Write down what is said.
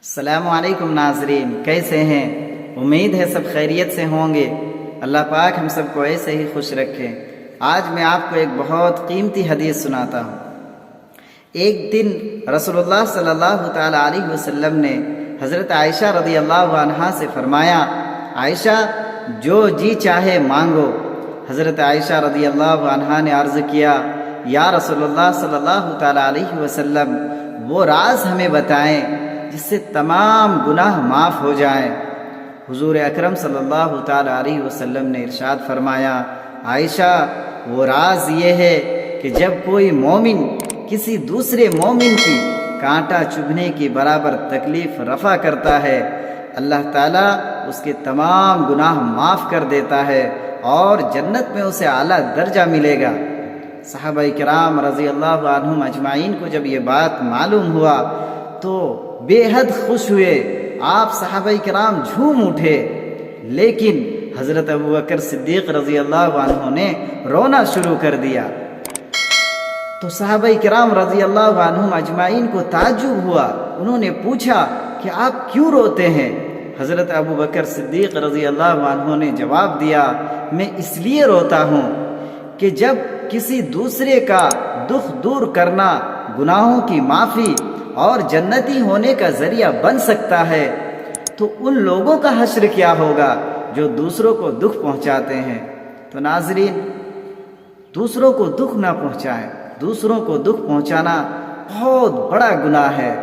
السلام علیکم ناظرین، کیسے ہیں؟ امید ہے سب خیریت سے ہوں گے۔ اللہ پاک ہم سب کو ایسے ہی خوش رکھے۔ آج میں آپ کو ایک بہت قیمتی حدیث سناتا ہوں۔ ایک دن رسول اللہ صلی اللہ تعالی علیہ وسلم نے حضرت عائشہ رضی اللہ عنہا سے فرمایا، عائشہ جو جی چاہے مانگو۔ حضرت عائشہ رضی اللہ عنہا نے عرض کیا، یا رسول اللہ صلی اللہ تعالی علیہ وسلم، وہ راز ہمیں بتائیں جس سے تمام گناہ معاف ہو جائیں۔ حضور اکرم صلی اللہ تعالی علیہ وسلم نے ارشاد فرمایا، عائشہ وہ راز یہ ہے کہ جب کوئی مومن کسی دوسرے مومن کی کانٹا چبھنے کی برابر تکلیف رفع کرتا ہے، اللہ تعالیٰ اس کے تمام گناہ معاف کر دیتا ہے اور جنت میں اسے اعلیٰ درجہ ملے گا۔ صحابہ کرام رضی اللہ عنہم اجمعین کو جب یہ بات معلوم ہوا تو بے حد خوش ہوئے۔ آپ صحابہ کرام جھوم اٹھے، لیکن حضرت ابوبکر صدیق رضی اللہ عنہ نے رونا شروع کر دیا۔ تو صحابہ کرام رضی اللہ عنہم اجمعین کو تعجب ہوا۔ انہوں نے پوچھا کہ آپ کیوں روتے ہیں؟ حضرت ابوبکر صدیق رضی اللہ عنہ نے جواب دیا، میں اس لیے روتا ہوں کہ جب کسی دوسرے کا دکھ دور کرنا گناہوں کی معافی اور جنتی ہونے کا ذریعہ بن سکتا ہے تو ان لوگوں کا حشر کیا ہوگا جو دوسروں کو دکھ پہنچاتے ہیں۔ تو ناظرین، دوسروں کو دکھ نہ پہنچائیں۔ دوسروں کو دکھ پہنچانا بہت بڑا گناہ ہے۔